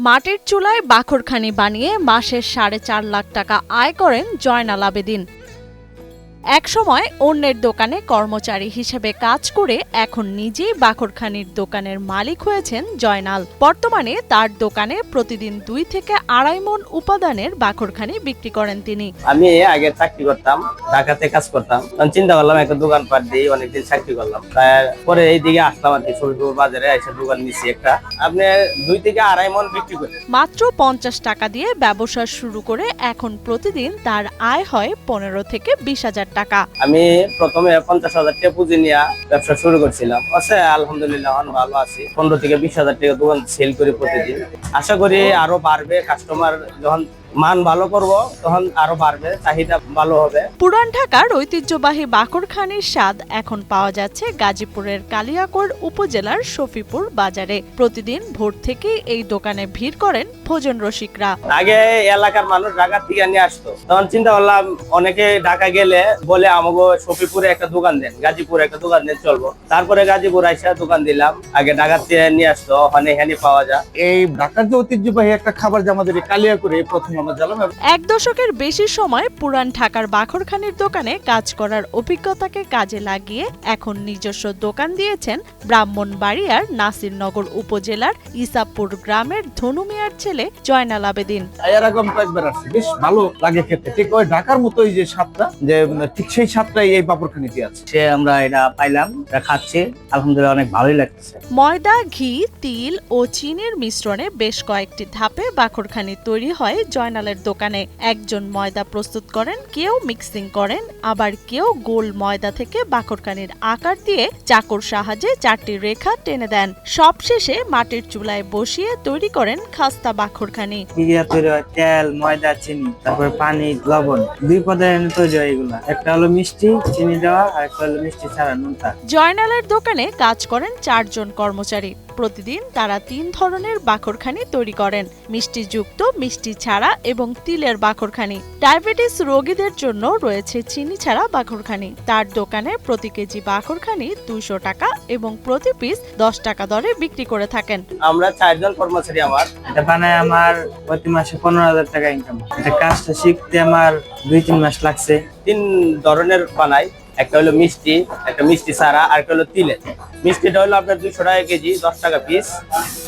মাটির চুলায় বাখরখানি বানিয়ে মাসে 4.5 লাখ টাকা আয় করেন জয়নাল আবেদিন। একসময় অন্যের দোকানে কর্মচারী হিসেবে কাজ করে এখন নিজেই বাখরখানির দোকানের মালিক হয়েছেন জয়নাল। বর্তমানে তার দোকানে প্রতিদিন 2 থেকে 2.5 মণ উপাদানের বাখরখানি বিক্রি করেন তিনি। আমি আগে চাকরি করতাম, ঢাকাতে কাজ করতাম, তখন চিন্তা করলাম একটা দোকান পাট দিয়ে অনেকদিন চাকরি করলাম। তারপরে এইদিকে আসলাম আর কি, সবিপুর বাজারে এসে দোকান নিচ্ছি একটা। আপনি 2 থেকে 2.5 মণ বিক্রি করেন। মাত্র 50 টাকা দিয়ে ব্যবসা শুরু করে এখন প্রতিদিন তার আয় হয় 15 থেকে 20,000 টাকা। আমি প্রথমে 50,000 টাকা পুঁজি নিয়ে ব্যবসা শুরু করছিলাম। আচ্ছা, আলহামদুলিল্লাহ ভালো আছি। 15 থেকে 20,000 টাকা দোকান সেল করি প্রতিদিন। আশা করি আরো বাড়বে, কাস্টমার যখন মান ভালো করব তখন আরো বাড়বে, চাহিদা ভালো হবে। পুরান ঢাকার ঐতিহ্যবাহী বাখরখানির স্বাদ এখন পাওয়া যাচ্ছে গাজীপুরের কালিয়াকৈর উপজেলার শফিপুর বাজারে। প্রতিদিন ভোর থেকেই এই দোকানে ভিড় করেন ভোজন রসিকরা। আগে এলাকার মানুষ ঢাকা থেকে নিয়ে আসতো, তখন চিন্তা করলাম অনেকে ঢাকা গেলে বলে আমাকে শফিপুরে একটা দোকান দেন, গাজীপুরে একটা দোকান দেন, চলবো। তারপরে গাজীপুর আইসা দোকান দিলাম। আগে ঢাকা থেকে নিয়ে আসতো, ওখানে এখানে পাওয়া যায়। এই ঢাকার যে ঐতিহ্যবাহী একটা খাবার যে আমাদের কালিয়াকৈরে প্রথম আমরা জানলাম। 1 দশকের বেশি সময় পুরান ঢাকার বাখরখানির দোকানে কাজ করার অভিজ্ঞতাকে কাজে লাগিয়ে এখন নিজস্ব দোকান দিয়েছেন ব্রাহ্মণবাড়িয়ার নাসিরনগর উপজেলার ইসাপুর গ্রামের ধনু মিয়ার ছেলে জয়নাল আবেদিন। এরকম কয়েকবার আসছে, বেশ ভালো লাগে খেতে। ঠিক ওই ঢাকার মতোই যে স্বাদটা, যে ঠিক সেই স্বাদটাই এই বাখরখানিতে আছে। সে আমরা এটা পাইলাম, এটা খাচ্ছি, আলহামদুলিল্লাহ অনেক ভালোই লাগতেছে। ময়দা, ঘি, তিল ও চিনির মিশ্রণে বেশ কয়েকটি ধাপে বাখরখানি তৈরি হয় জয়নালের দোকানে। একজন ময়দা প্রস্তুত করেন, কেউ মিক্সিং করেন, আবার কেউ গোল ময়দা থেকে বাখরখানির আকার দিয়ে চাকুর সাহায্যে 4টি রেখা টেনে দেন। সবশেষে মাটির চুলায় বসিয়ে তৈরি করেন খাস্তা বাখরখানি। তৈরি হয় তেল, ময়দা, চিনি, তারপর পানি, লবণ, 2 পদের তৈরি হয় এগুলা। একটা হলো মিষ্টি চিনি দেওয়া, আর একটা হলো মিষ্টি ছাড়া নুনটা। জয়নালের দোকানে কাজ করেন 4 জন কর্মচারী। প্রতিদিন তারা 3 ধরনের বাখরখানি তৈরি করেন, মিষ্টি যুক্ত, মিষ্টি ছাড়া এবং তিলের বাখরখানি। ডায়াবেটিস রোগীদের জন্য রয়েছে চিনি ছাড়া বাখরখানি। তার দোকানে প্রতি কেজি বাখরখানি 200 টাকা এবং প্রতি পিস 10 টাকা দরে বিক্রি করে থাকেন। আমরা 4 জন কর্মচারী। এটা বানায় আমার প্রতি মাসে 15,000 টাকা ইনকাম। এটা কাজটা শিখতে আমার 2-3 মাস লাগছে। 3 ধরনের বানাই, একটা হলো মিষ্টি, একটা মিষ্টি ছাড়া, আর একটা হলো তিলের। মিষ্টিটা হলো আপনার 200 টাকা কেজি, 10 টাকা পিস,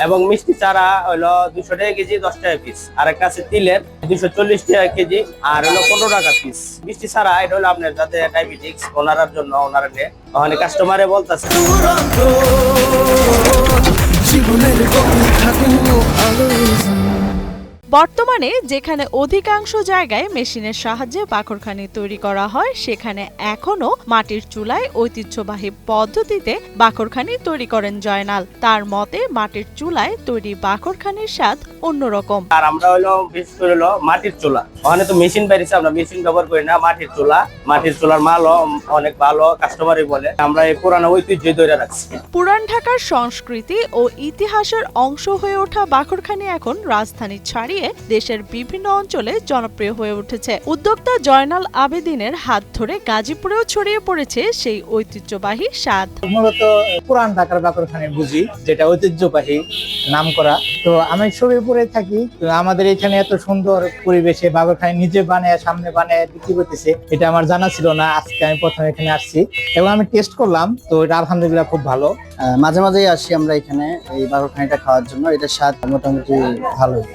এবং মিষ্টি ছাড়া হলো 200 টাকা কেজি, 10 টাকা পিস। আর একটা আছে তিলের, 240 টাকা কেজি, আর হলো 15 টাকা পিস। মিষ্টি ছাড়া এটা হলো আপনার যাতে ডায়াবেটিক্স, ওনার জন্য, ওনারা নিয়ে ওখানে কাস্টমারে বলতেছে। বর্তমানে যেখানে অধিকাংশ জায়গায় মেশিনের সাহায্যে বাখরখানি তৈরি করা হয়, সেখানে এখনো মাটির চুলায় ঐতিহ্যবাহী পদ্ধতিতে বাখরখানি তৈরি করেন জয়নাল। তার মতে মাটির চুলায় তৈরি বাখরখানির স্বাদ অন্যরকম। আর আমরা হলো বিশেষ করে হলো মাটির চুলা, ওখানে তো মেশিন বেরিয়েছে, আমরা মেশিন ব্যবহার করি না। মাটির চুলা, মাটির চুলার মালও অনেক ভালো, কাস্টমারই বলে। আমরা এই পুরানো ঐতিহ্য ধরে রাখছি। পুরান ঢাকার সংস্কৃতি ও ইতিহাসের অংশ হয়ে ওঠা বাখরখানি এখন রাজধানী ছাড়িয়ে দেশের বিভিন্ন অঞ্চলে জনপ্রিয় হয়ে উঠেছে। উদ্যোক্তা জয়নাল আবেদিনের হাত ধরে গাজীপুরেও ছড়িয়ে পড়েছে সেই ঐতিহ্যবাহী স্বাদ। মূলত পুরান ঢাকার বাখরখানি বুঝি, যেটা ঐতিহ্যবাহী নাম করা। তো আমি শরীরপুরে থাকি, তো আমাদের এখানে এত সুন্দর পরিবেশে বাখরখানি নিজে বানায়, সামনে বানায় বিক্রি করতেছে, এটা আমার জানা ছিল না। আজকে আমি প্রথম এখানে আসছি এবং আমি টেস্ট করলাম, তো এটা আলহামদুলিল্লাহ খুব ভালো। মাঝে মাঝেই আসি আমরা এখানে এই বাখরখানিটা খাওয়ার জন্য। এটার স্বাদ মোটামুটি ভালোই।